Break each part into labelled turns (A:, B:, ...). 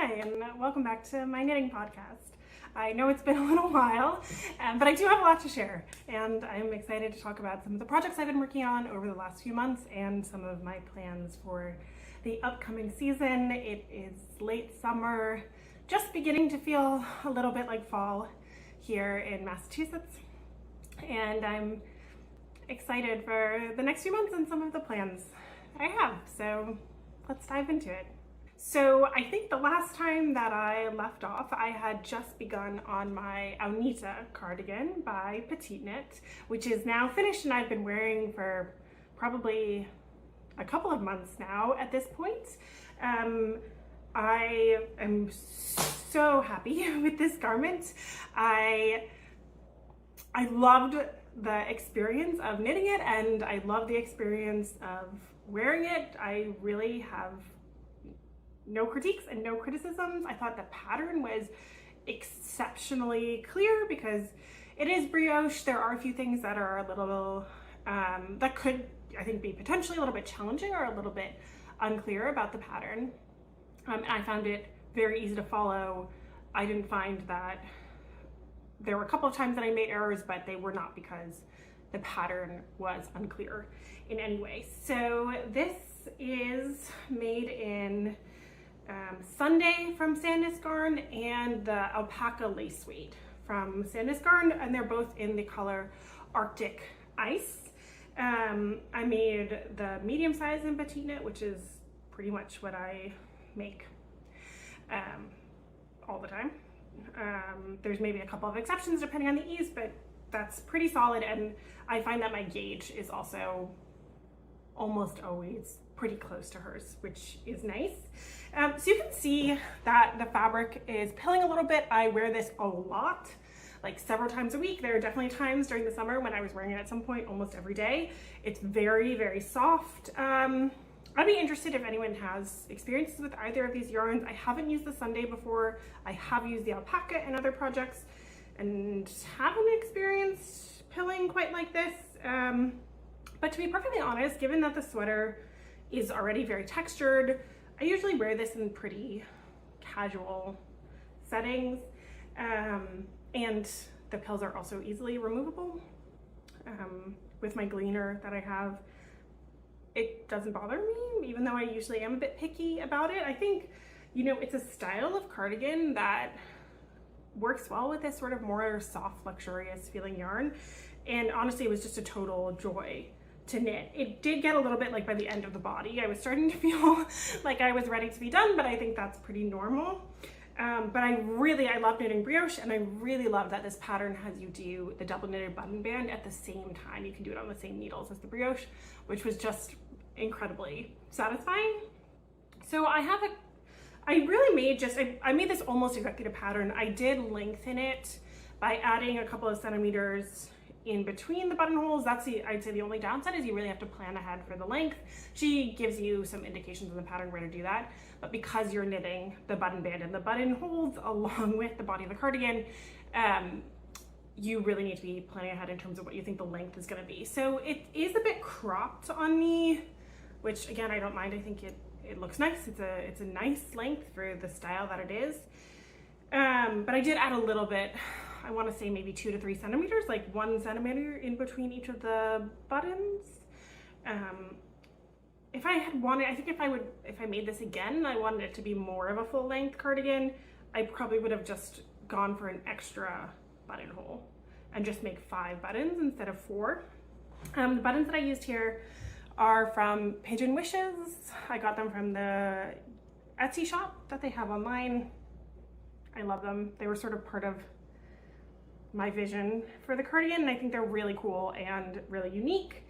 A: Hi, and welcome back to my knitting podcast. I know it's been a little while, but I do have a lot to share, and I'm excited to talk about some of the projects I've been working on over the last few months and some of my plans for the upcoming season. It is late summer, just beginning to feel a little bit like fall here in Massachusetts, and I'm excited for the next few months and some of the plans I have, so let's dive into it. So I think the last time that I left off, I had just begun on my Agnete cardigan by PetiteKnit, which is now finished and I've been wearing for probably a couple of months now at this point. I am so happy with this garment. I loved the experience of knitting it, and I love the experience of wearing it. I really have no critiques and no criticisms. I thought the pattern was exceptionally clear because it is brioche. There are a few things that are a little, that could, I think, be potentially a little bit challenging or a little bit unclear about the pattern. I found it very easy to follow. I didn't find that there were a couple of times that I made errors, but they were not because the pattern was unclear in any way. So this is made in Sunday from Sandnes Garn and the Alpakka lace suede from Sandnes Garn, and they're both in the color Arctic Ice. I made the medium size in PetiteKnit, which is pretty much what I make all the time. There's maybe a couple of exceptions depending on the ease, but that's pretty solid, and I find that my gauge is also almost always pretty close to hers, which is nice. So you can see that the fabric is pilling a little bit. I wear this a lot, like several times a week. There are definitely times during the summer when I was wearing it at some point almost every day. It's very, very soft. I'd be interested if anyone has experiences with either of these yarns. I haven't used the Sunday before. I have used the Alpakka in other projects and haven't experienced pilling quite like this. But to be perfectly honest, given that the sweater is already very textured, I usually wear this in pretty casual settings, and the pills are also easily removable. With my gleaner that I have, it doesn't bother me, even though I usually am a bit picky about it. I think, you know, it's a style of cardigan that works well with this sort of more soft, luxurious feeling yarn, and honestly, it was just a total joy to knit. It did get a little bit like by the end of the body, I was starting to feel like I was ready to be done, but I think that's pretty normal. But I love knitting brioche, and I really love that this pattern has you do the double knitted button band at the same time. You can do it on the same needles as the brioche, which was just incredibly satisfying. So I made this almost exactly the pattern. I did lengthen it by adding a couple of centimeters in between the buttonholes. That's I'd say the only downside is you really have to plan ahead for the length. She gives you some indications in the pattern where to do that, but because you're knitting the button band and the buttonholes along with the body of the cardigan, you really need to be planning ahead in terms of what you think the length is going to be. So it is a bit cropped on me, which again, I don't mind. I think it looks nice. It's a nice length for the style that it is. But I did add a little bit, I want to say maybe 2 to 3 centimeters, like 1 centimeter in between each of the buttons. If I made this again, I wanted it to be more of a full length cardigan, I probably would have just gone for an extra buttonhole and just make 5 buttons instead of 4. The buttons that I used here are from Pigeon Wishes. I got them from the Etsy shop that they have online. I love them. They were sort of part of my vision for the cardigan, and I think they're really cool and really unique.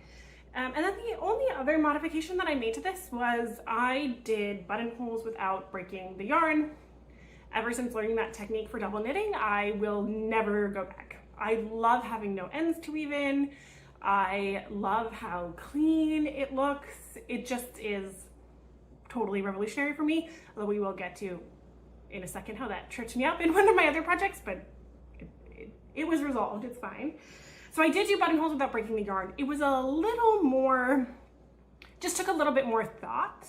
A: And then the only other modification that I made to this was I did buttonholes without breaking the yarn. Ever since learning that technique for double knitting, I will never go back. I love having no ends to weave in. I love how clean it looks. It just is totally revolutionary for me, although we will get to in a second how that tripped me up in one of my other projects, but it was resolved, it's fine. So I did do buttonholes without breaking the yarn. It was a little more, just took a little bit more thought.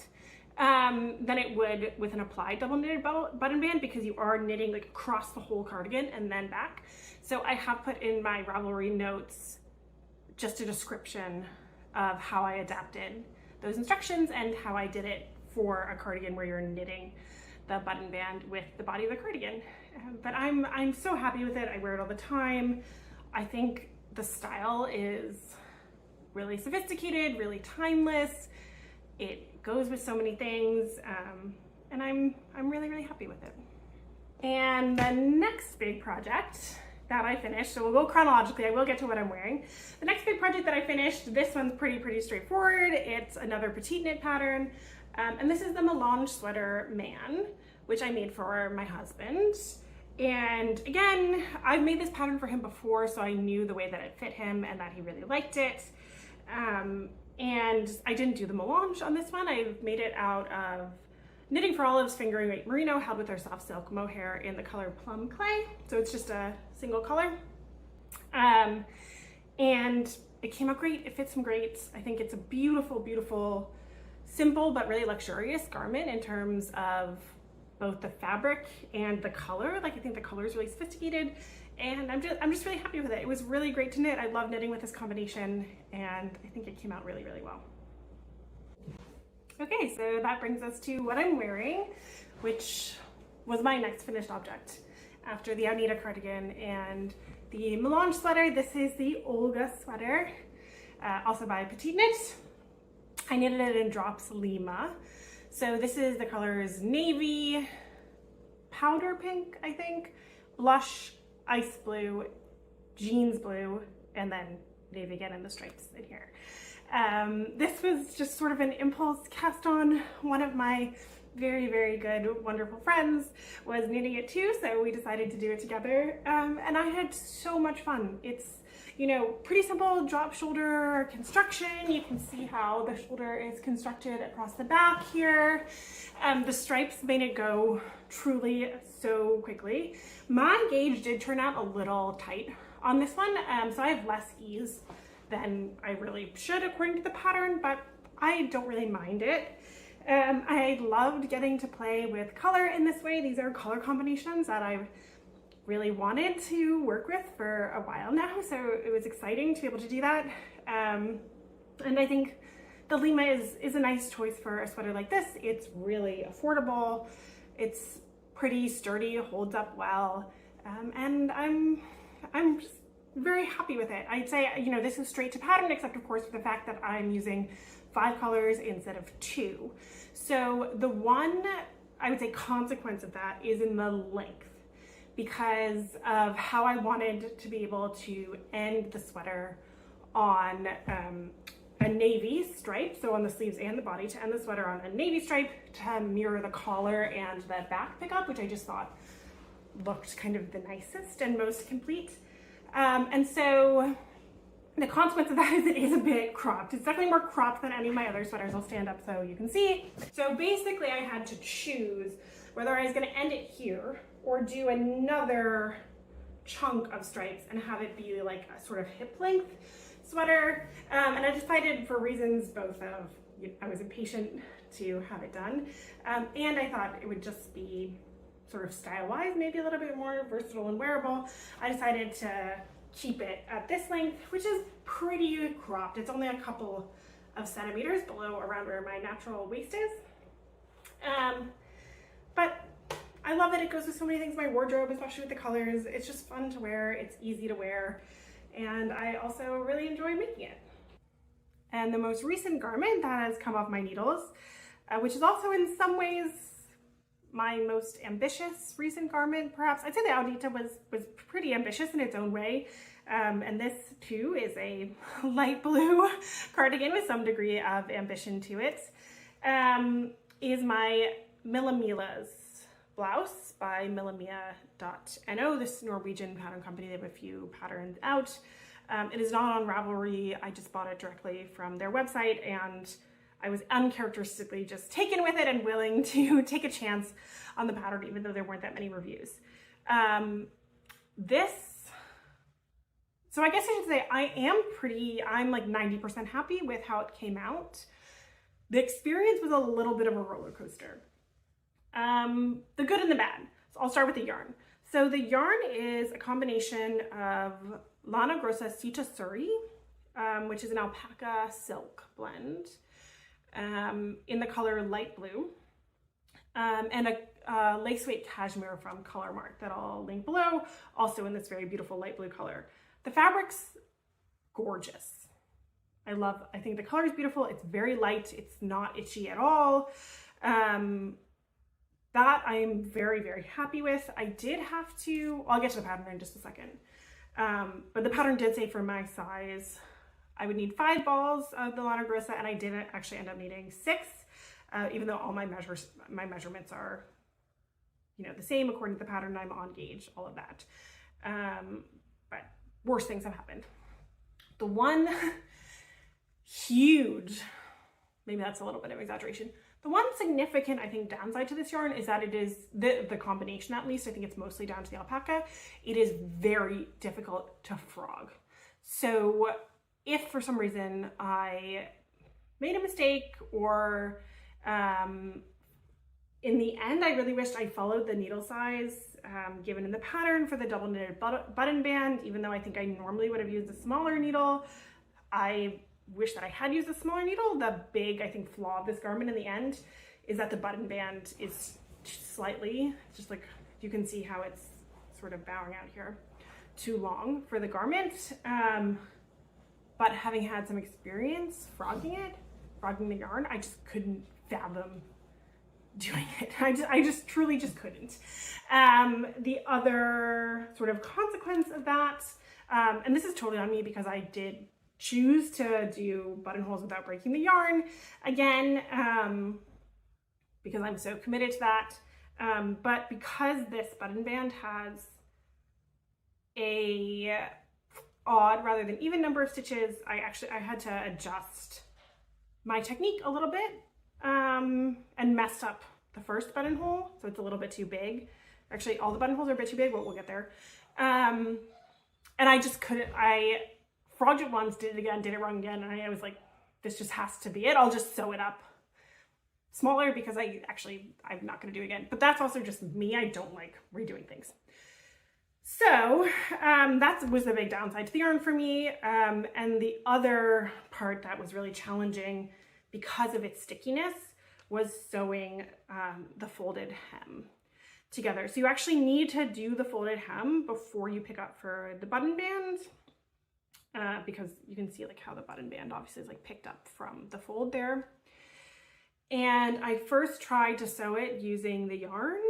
A: than it would with an applied double knitted button band, because you are knitting like across the whole cardigan and then back. So I have put in my Ravelry notes just a description of how I adapted those instructions and how I did it for a cardigan where you're knitting the button band with the body of the cardigan. But I'm so happy with it. I wear it all the time. I think the style is really sophisticated, really timeless. It goes with so many things, and I'm really, really happy with it. And the next big project that I finished, so we'll go chronologically, I will get to what I'm wearing. The next big project that I finished, this one's pretty straightforward. It's another PetiteKnit pattern, and this is the Melange sweater Man, which I made for my husband. And again, I've made this pattern for him before, so I knew the way that it fit him and that he really liked it. And I didn't do the melange on this one. I made it out of Knitting for Olive's fingering weight merino held with our soft silk mohair in the color Plum Clay. So it's just a single color. And it came out great. It fits him great. I think it's a beautiful, beautiful, simple but really luxurious garment in terms of both the fabric and the color. Like, I think the color is really sophisticated, and I'm just really happy with it. It was really great to knit. I love knitting with this combination, and I think it came out really, really well. Okay, so that brings us to what I'm wearing, which was my next finished object after the Agnete cardigan and the Melange sweater. This is the Olga sweater, also by PetiteKnit. I knitted it in drops Lima. So this is the colors navy, powder pink, I think, blush, ice blue, jeans blue, and then navy again in the stripes in here. This was just sort of an impulse cast on. One of my very, very good, wonderful friends was knitting it too, so we decided to do it together. And I had so much fun. It's, you know, pretty simple drop shoulder construction. You can see how the shoulder is constructed across the back here. The stripes made it go truly so quickly. My gauge did turn out a little tight on this one, so I have less ease than I really should according to the pattern, but I don't really mind it. I loved getting to play with color in this way. These are color combinations that I've really wanted to work with for a while now, so it was exciting to be able to do that. And I think the Lima is a nice choice for a sweater like this. It's really affordable, it's pretty sturdy, holds up well, and I'm just very happy with it. I'd say, you know, this is straight to pattern, except of course for the fact that I'm using 5 colors instead of 2. So the one, I would say, consequence of that is in the length, because of how I wanted to be able to end the sweater on a navy stripe, so on the sleeves and the body, to end the sweater on a navy stripe to mirror the collar and the back pickup, which I just thought looked kind of the nicest and most complete. And so the consequence of that is it is a bit cropped. It's definitely more cropped than any of my other sweaters. I'll stand up so you can see. So basically I had to choose whether I was going to end it here or do another chunk of stripes and have it be like a sort of hip length sweater. And I decided, for reasons both of, I was impatient to have it done, and I thought it would just be sort of style-wise, maybe a little bit more versatile and wearable. I decided to keep it at this length, which is pretty cropped. It's only a couple of centimeters below around where my natural waist is. But I love it. It goes with so many things in my wardrobe, especially with the colors. It's just fun to wear. It's easy to wear. And I also really enjoy making it. And the most recent garment that has come off my needles, which is also in some ways my most ambitious recent garment, perhaps. I'd say the Agnete was pretty ambitious in its own way. And this too is a light blue cardigan with some degree of ambition to it. Is my MillaMilas blouse by MillaMila.no, this Norwegian pattern company. They have a few patterns out. It is not on Ravelry. I just bought it directly from their website, and I was uncharacteristically just taken with it and willing to take a chance on the pattern, even though there weren't that many reviews. So I guess I should say I'm like 90% happy with how it came out. The experience was a little bit of a roller coaster. The good and the bad. So I'll start with the yarn. So the yarn is a combination of Lana Grossa Setasuri, which is an alpaca silk blend, in the color light blue, and a lace weight cashmere from Colourmart that I'll link below, also in this very beautiful light blue color. The fabric's gorgeous. I think the color is beautiful. It's very light. It's not itchy at all. That I am very, very happy with. I did have to, I'll get to the pattern in just a second. But the pattern did say for my size, I would need 5 balls of the Lana Grossa, and I didn't actually end up needing 6, even though all my measurements are, you know, the same according to the pattern. I'm on gauge, all of that. But worse things have happened. The one huge, maybe that's a little bit of exaggeration. The one significant, I think, downside to this yarn is that it is, the combination at least, I think it's mostly down to the alpaca, it is very difficult to frog. So if for some reason I made a mistake, or in the end, I really wished I followed the needle size given in the pattern for the double knitted button band, even though I think I normally would have used a smaller needle. I wish that I had used a smaller needle. The big, I think, flaw of this garment in the end is that the button band is slightly, just like, you can see how it's sort of bowing out here, too long for the garment. But having had some experience frogging the yarn, I just couldn't fathom doing it. I just truly just couldn't. The other sort of consequence of that, and this is totally on me because I did choose to do buttonholes without breaking the yarn again, because I'm so committed to that. But because this button band has a odd rather than even number of stitches, I had to adjust my technique a little bit, and messed up the first buttonhole, so it's a little bit too big. Actually, all the buttonholes are a bit too big, but we'll get there. And I just couldn't, I frogged it once, did it again, did it wrong again, and I was like, this just has to be it. I'll just sew it up smaller because I'm not going to do it again. But that's also just me. I don't like redoing things. So that was the big downside to the yarn for me. And the other part that was really challenging because of its stickiness was sewing the folded hem together. So you actually need to do the folded hem before you pick up for the button band, because you can see like how the button band obviously is like picked up from the fold there. And I first tried to sew it using the yarn,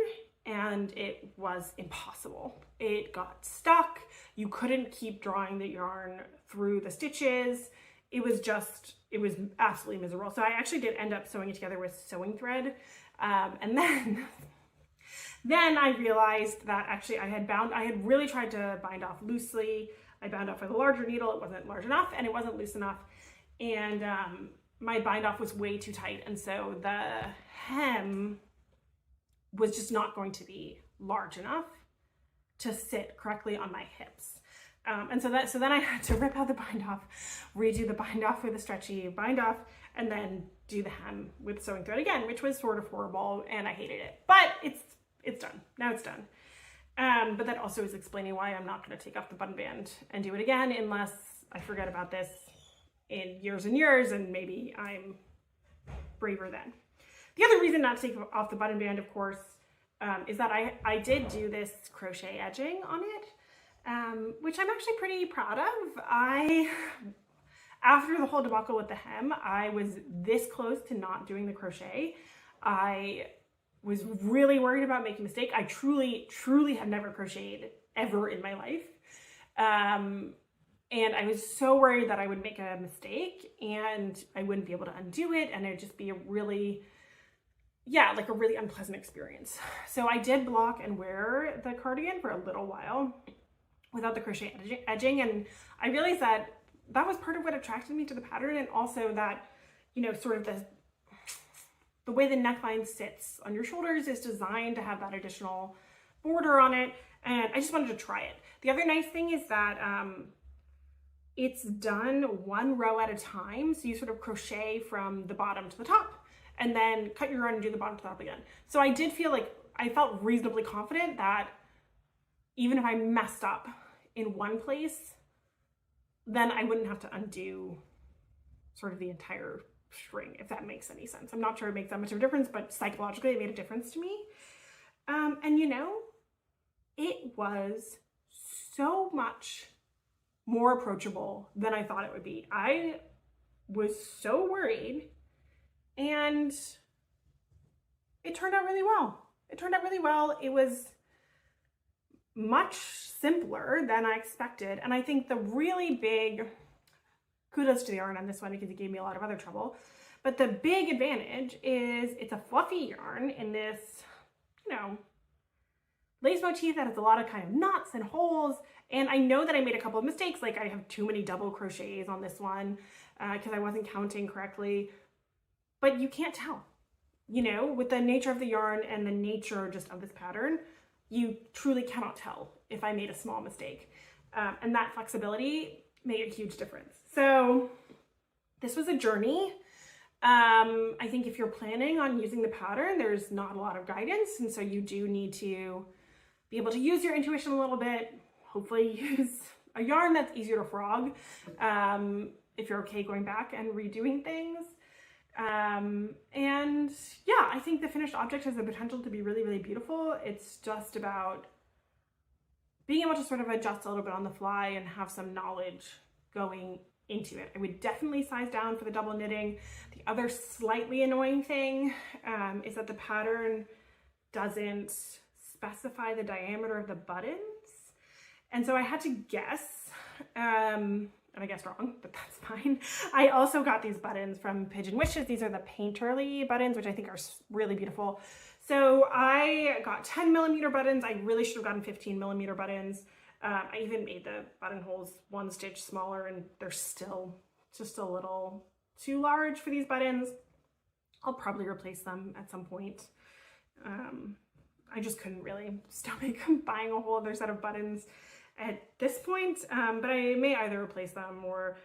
A: and it was impossible. It got stuck. You couldn't keep drawing the yarn through the stitches. It was absolutely miserable. So I actually did end up sewing it together with sewing thread. And then I realized that actually I had really tried to bind off loosely. I bound off with a larger needle. It wasn't large enough and it wasn't loose enough. And my bind off was way too tight. And so the hem was just not going to be large enough to sit correctly on my hips. And so then I had to rip out the bind off, redo the bind off with a stretchy bind off, and then do the hem with sewing thread again, which was sort of horrible and I hated it, but it's done. Now it's done. But that also is explaining why I'm not going to take off the button band and do it again unless I forget about this in years and years, and maybe I'm braver then. The other reason not to take off the button band, of course, is that I did do this crochet edging on it, which I'm actually pretty proud of. After the whole debacle with the hem, I was this close to not doing the crochet. I was really worried about making a mistake. I truly, truly have never crocheted ever in my life. And I was so worried that I would make a mistake and I wouldn't be able to undo it, and it'd just be a really unpleasant experience. So I did block and wear the cardigan for a little while without the crochet edging, and I realized that that was part of what attracted me to the pattern, and also that, you know, sort of the way the neckline sits on your shoulders is designed to have that additional border on it, and I just wanted to try it. The other nice thing is that it's done one row at a time. So you sort of crochet from the bottom to the top and then cut your yarn and do the bottom to the top again. So I did feel like I felt reasonably confident that even if I messed up in one place, then I wouldn't have to undo sort of the entire string, if that makes any sense. I'm not sure it makes that much of a difference, but psychologically it made a difference to me. And you know, it was so much more approachable than I thought it would be. I was so worried, and it turned out really well. It turned out really well. It was much simpler than I expected. And I think the really big kudos to the yarn on this one, because it gave me a lot of other trouble. But the big advantage is it's a fluffy yarn in this, you know, lace motif that has a lot of kind of knots and holes. And I know that I made a couple of mistakes, like I have too many double crochets on this one because I wasn't counting correctly. But you can't tell, you know, with the nature of the yarn and the nature just of this pattern, you truly cannot tell if I made a small mistake. And that flexibility made a huge difference. So this was a journey. I think if you're planning on using the pattern, there's not a lot of guidance. And so you do need to be able to use your intuition a little bit, hopefully use a yarn that's easier to frog if you're okay going back and redoing things. And yeah, I think the finished object has the potential to be really, really beautiful. It's just about being able to sort of adjust a little bit on the fly and have some knowledge going into it. I would definitely size down for the double knitting. The other slightly annoying thing is that the pattern doesn't specify the diameter of the buttons. And so I had to guess, and I guessed wrong, but that's fine. I also got these buttons from Pigeon Wishes. These are the painterly buttons, which I think are really beautiful. So I got 10mm buttons. I really should have gotten 15mm buttons. I even made the buttonholes one stitch smaller, and they're still just a little too large for these buttons. I'll probably replace them at some point. I just couldn't really stomach buying a whole other set of buttons at this point, but I may either replace them or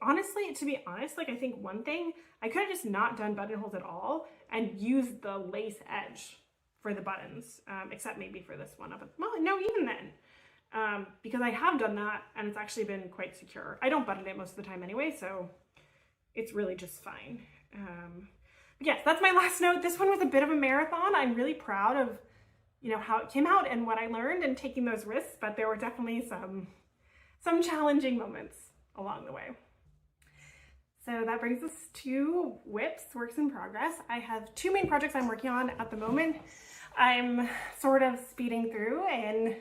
A: honestly, to be honest, like I think one thing, I could have just not done buttonholes at all and used the lace edge for the buttons, except maybe for this one. Well, no, even then, because I have done that and it's actually been quite secure. I don't button it most of the time anyway, so it's really just fine. But yes, that's my last note. This one was a bit of a marathon. I'm really proud of, you know, how it came out and what I learned and taking those risks, but there were definitely some challenging moments along the way. So that brings us to WIPs, works in progress. I have two main projects I'm working on at the moment. I'm sort of speeding through in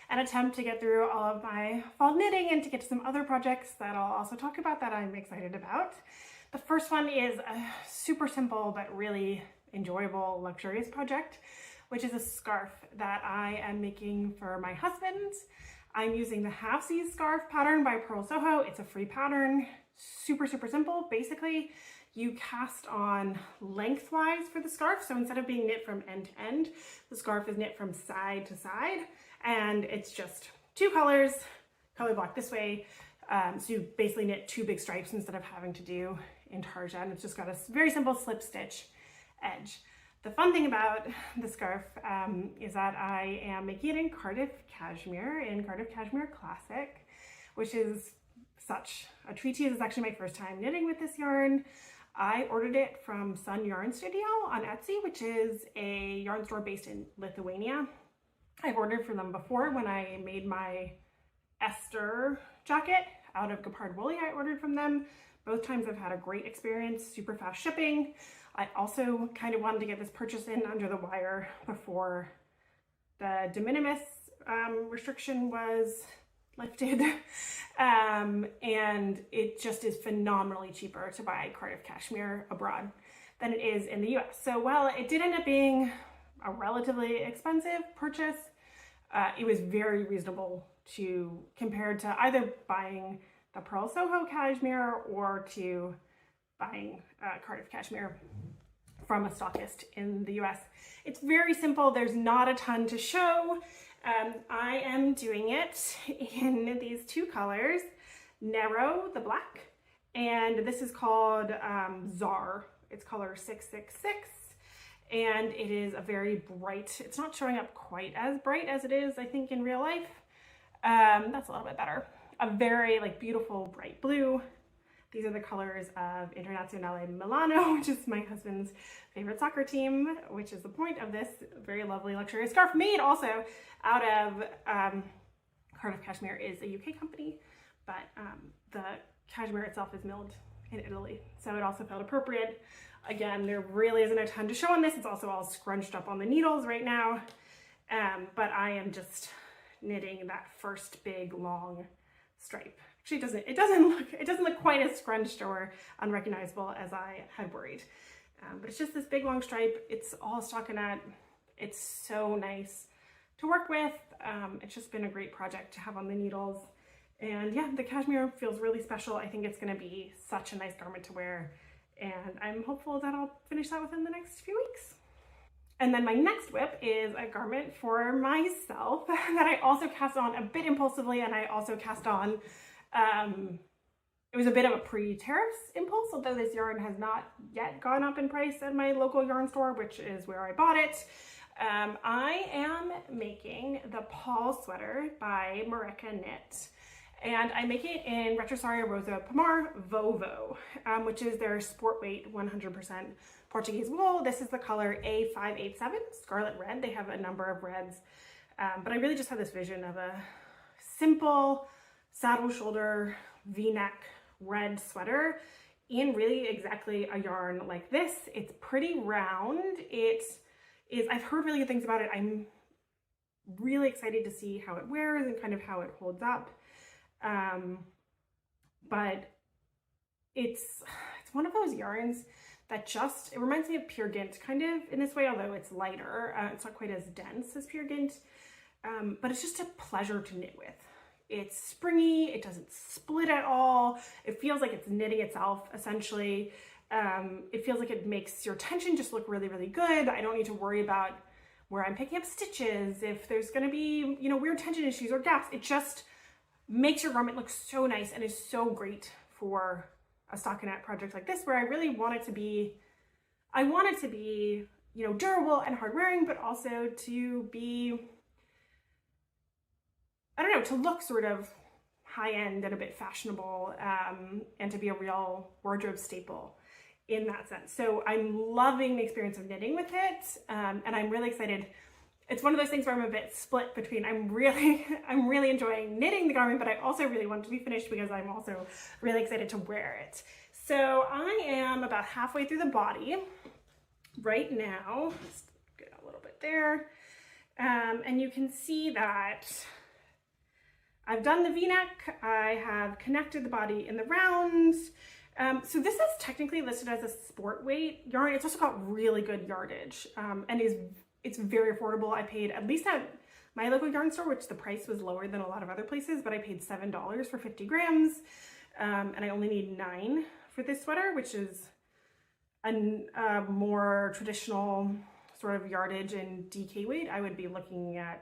A: an attempt to get through all of my fall knitting and to get to some other projects that I'll also talk about that I'm excited about. The first one is a super simple but really enjoyable, luxurious project, which is a scarf that I am making for my husband. I'm using the Halfsies scarf pattern by Purl Soho. It's a free pattern, super, super simple. Basically, you cast on lengthwise for the scarf. So instead of being knit from end to end, the scarf is knit from side to side. And it's just two colors, color block this way. So you basically knit two big stripes instead of having to do intarsia. And it's just got a very simple slip stitch edge. The fun thing about the scarf is that I am making it in Cardiff Cashmere, in Cardiff Cashmere Classic, which is such a treat to use. It's actually my first time knitting with this yarn. I ordered it from Sun Yarn Studio on Etsy, which is a yarn store based in Lithuania. I've ordered from them before when I made my Esther jacket out of Gepard Woolly. I ordered from them. Both times I've had a great experience, super fast shipping. I also kind of wanted to get this purchase in under the wire before the de minimis restriction was lifted. And it just is phenomenally cheaper to buy Cardiff Cashmere abroad than it is in the US. So while it did end up being a relatively expensive purchase, it was very reasonable compared to either buying the Purl Soho Cashmere or to buying Cardiff Cashmere from a stockist in the US. It's very simple. There's not a ton to show. I am doing it in these two colors, Nero, the black, and this is called Czar. It's color 666, and it is a very bright, it's not showing up quite as bright as it is, I think, in real life. That's a little bit better. A very like beautiful bright blue. These are the colors of Internazionale Milano, which is my husband's favorite soccer team, which is the point of this very lovely luxurious scarf, made also out of Cardiff Cashmere. Is a UK company, but the cashmere itself is milled in Italy, so it also felt appropriate. Again, there really isn't a ton to show on this. It's also all scrunched up on the needles right now, but I am just knitting that first big long stripe. Actually, it doesn't look quite as scrunched or unrecognizable as I had worried. But it's just this big long stripe. It's all stockinette. It's so nice to work with. It's just been a great project to have on the needles. And yeah, the cashmere feels really special. I think it's going to be such a nice garment to wear. And I'm hopeful that I'll finish that within the next few weeks. And then my next whip is a garment for myself that I also cast on a bit impulsively, and I also cast on, it was a bit of a pre-tariffs impulse, although this yarn has not yet gone up in price at my local yarn store, which is where I bought it. I am making the Paul sweater by Moreca Knit, and I make it in Retrosaria Rosa Pomar Vovo, which is their sport weight 100% Portuguese wool. This is the color A587, Scarlet Red. They have a number of reds, but I really just have this vision of a simple saddle shoulder V-neck red sweater in really exactly a yarn like this. It's pretty round. It is, I've heard really good things about it. I'm really excited to see how it wears and kind of how it holds up. But it's one of those yarns that it reminds me of Peer Gynt kind of in this way, although it's lighter. It's not quite as dense as Peer Gynt, but it's just a pleasure to knit with. It's springy, it doesn't split at all. It feels like it's knitting itself, essentially. It feels like it makes your tension just look really, really good. I don't need to worry about where I'm picking up stitches, if there's gonna be, you know, weird tension issues or gaps. It just makes your garment look so nice and is so great for a stockinette project like this, where I really want it to be, you know, durable and hard wearing, but also to be, I don't know, to look sort of high end and a bit fashionable, and to be a real wardrobe staple in that sense. So I'm loving the experience of knitting with it, and I'm really excited. It's one of those things where I'm a bit split between I'm really enjoying knitting the garment, but I also really want it to be finished because I'm also really excited to wear it. So I am about halfway through the body right now. Just get a little bit there. And you can see that I've done the V-neck. I have connected the body in the rounds. So this is technically listed as a sport weight yarn. It's also got really good yardage, and it's very affordable. I paid, at least at my local yarn store, which the price was lower than a lot of other places, but I paid $7 for 50 grams. And I only need 9 for this sweater, which is a more traditional sort of yardage and DK weight. I would be looking at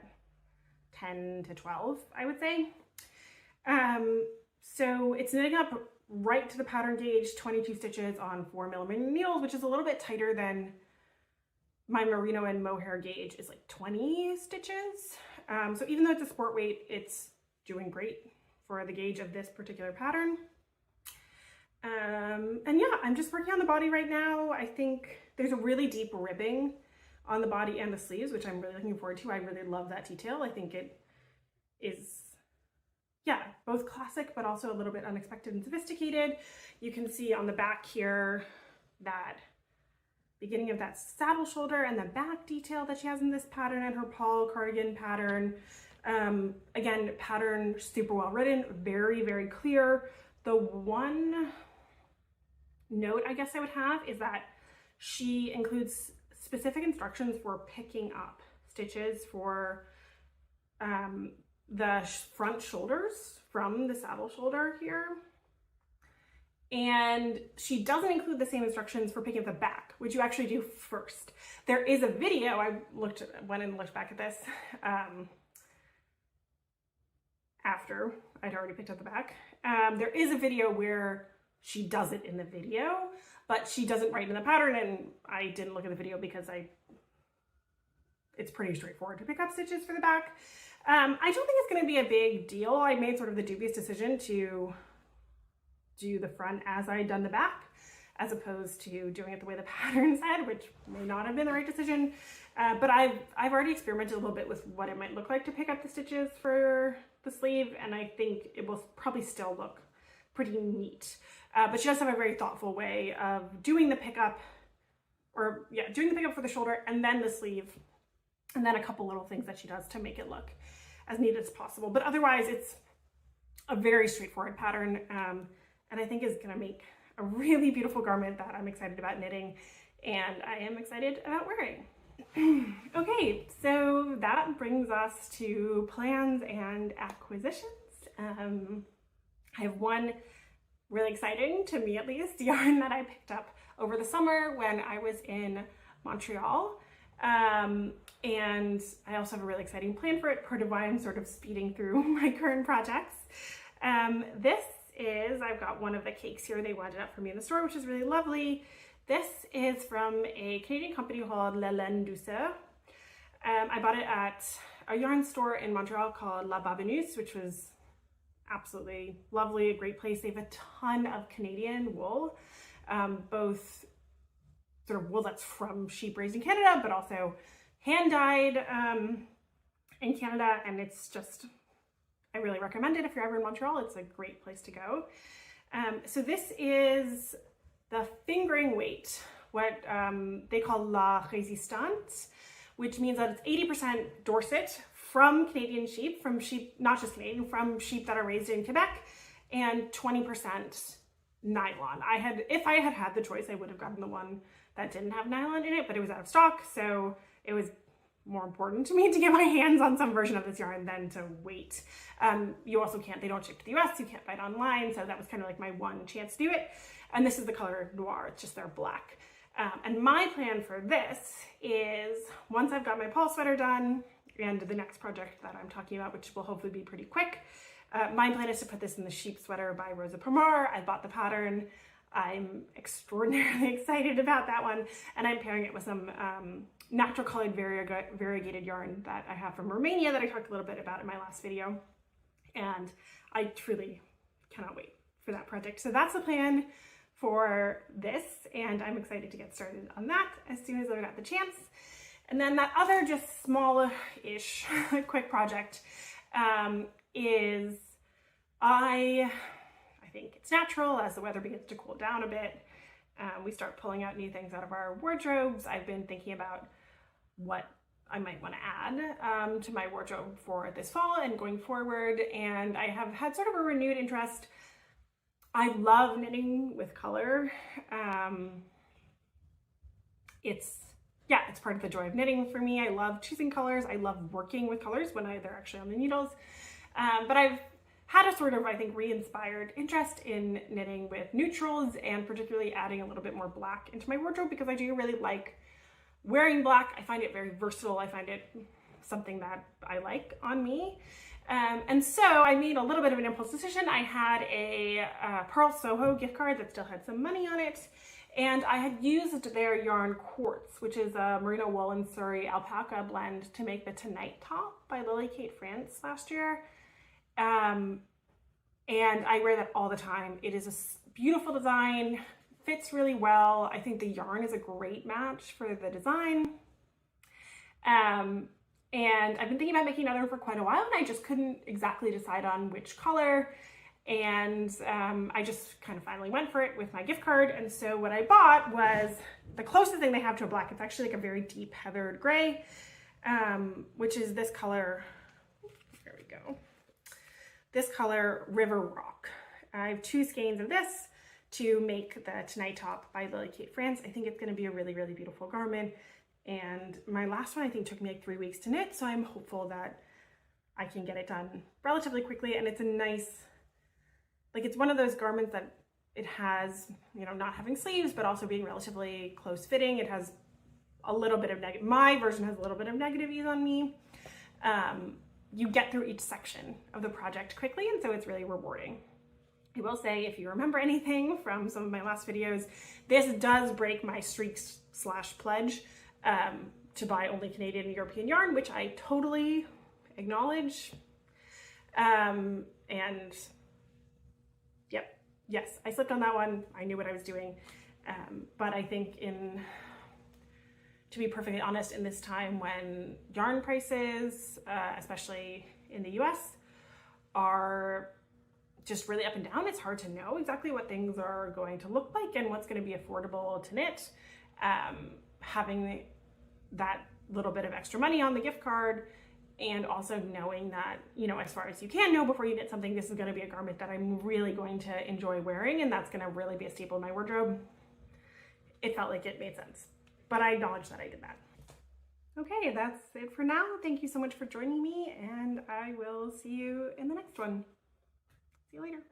A: 10 to 12, I would say. So it's knitting up right to the pattern gauge, 22 stitches on 4mm needles, which is a little bit tighter than my Merino and Mohair gauge is like 20 stitches. So even though it's a sport weight, it's doing great for the gauge of this particular pattern. And yeah, I'm just working on the body right now. I think there's a really deep ribbing on the body and the sleeves, which I'm really looking forward to. I really love that detail. I think it is, yeah, both classic, but also a little bit unexpected and sophisticated. You can see on the back here that beginning of that saddle shoulder and the back detail that she has in this pattern and her Paul cardigan pattern. Again, pattern super well written, very, very clear. The one note I guess I would have is that she includes specific instructions for picking up stitches for the front shoulders from the saddle shoulder here. And she doesn't include the same instructions for picking up the back, which you actually do first. There is a video, I went and looked back at this, after I'd already picked up the back. There is a video where she does it in the video, but she doesn't write in the pattern, and I didn't look at the video because it's pretty straightforward to pick up stitches for the back. I don't think it's going to be a big deal. I made sort of the dubious decision to do the front as I had done the back, as opposed to doing it the way the pattern said, which may not have been the right decision. But I've already experimented a little bit with what it might look like to pick up the stitches for the sleeve, and I think it will probably still look pretty neat. But she does have a very thoughtful way of doing the pickup, doing the pickup for the shoulder and then the sleeve, and then a couple little things that she does to make it look as neat as possible. But otherwise, it's a very straightforward pattern, and I think is going to make a really beautiful garment that I'm excited about knitting, and I am excited about wearing. Okay, so that brings us to plans and acquisitions. I have one really exciting, to me at least, yarn that I picked up over the summer when I was in Montreal. And I also have a really exciting plan for it, part of why I'm sort of speeding through my current projects. This is, I've got one of the cakes here. They wound it up for me in the store, which is really lovely. This is from a Canadian company called Bluse. I bought it at a yarn store in Montreal called La Babinus, which was absolutely lovely, a great place. They have a ton of Canadian wool, both sort of wool that's from sheep raised in Canada, but also hand dyed in Canada. And it's just, I really recommend it if you're ever in Montreal. It's a great place to go. So this is the fingering weight, what they call La Résistante, which means that it's 80% Dorset from Canadian sheep, not just Canadian, from sheep that are raised in Quebec, and 20% nylon. If I had had the choice, I would have gotten the one that didn't have nylon in it, but it was out of stock, so it was more important to me to get my hands on some version of this yarn than to wait. You also they don't ship to the US, you can't buy it online, so that was kind of like my one chance to do it. And this is the color Noir, it's just their black. And my plan for this is, once I've got my Paul sweater done, and the next project that I'm talking about, which will hopefully be pretty quick, my plan is to put this in the sheep sweater by Rosa Pomar. I bought the pattern. I'm extraordinarily excited about that one, and I'm pairing it with some natural colored variegated yarn that I have from Romania that I talked a little bit about in my last video, and I truly cannot wait for that project. So that's the plan for this, and I'm excited to get started on that as soon as I've got the chance. And then that other just small-ish quick project is I think it's natural as the weather begins to cool down a bit. We start pulling out new things out of our wardrobes. I've been thinking about what I might want to add to my wardrobe for this fall and going forward. And I have had sort of a renewed interest. I love knitting with color. It's part of the joy of knitting for me. I love choosing colors. I love working with colors when they're actually on the needles. But I've had a sort of, I think, re-inspired interest in knitting with neutrals, and particularly adding a little bit more black into my wardrobe, because I do really like wearing black. I find it very versatile. I find it something that I like on me. And so I made a little bit of an impulse decision. I had a Purl Soho gift card that still had some money on it, and I had used their yarn Quartz, which is a Merino wool and Surrey alpaca blend, to make the Tonight top by Lily Kate France last year. And I wear that all the time. It is a beautiful design, fits really well. I think the yarn is a great match for the design. And I've been thinking about making another for quite a while, and I just couldn't exactly decide on which color. And I just kind of finally went for it with my gift card. And so what I bought was the closest thing they have to a black. It's actually like a very deep heathered gray, which is this color. There we go. This color, River Rock. I have 2 skeins of this to make the Tonight top by Lily Kate France. I think it's going to be a really, really beautiful garment. And my last one, I think, took me like 3 weeks to knit, so I'm hopeful that I can get it done relatively quickly. And it's a nice, like, it's one of those garments that it has, you know, not having sleeves, but also being relatively close fitting. It has a little bit of my version has a little bit of negative ease on me. you get through each section of the project quickly, and so it's really rewarding. I will say, if you remember anything from some of my last videos, this does break my streaks / pledge to buy only Canadian and European yarn, which I totally acknowledge. And yep, yes, I slipped on that one. I knew what I was doing. But I think to be perfectly honest, in this time when yarn prices, especially in the US, are just really up and down, it's hard to know exactly what things are going to look like and what's going to be affordable to knit. Having that little bit of extra money on the gift card, and also knowing that, you know, as far as you can know before you knit something, this is going to be a garment that I'm really going to enjoy wearing, and that's going to really be a staple in my wardrobe. It felt like it made sense, but I acknowledge that I did that. Okay, that's it for now. Thank you so much for joining me, and I will see you in the next one. See you later.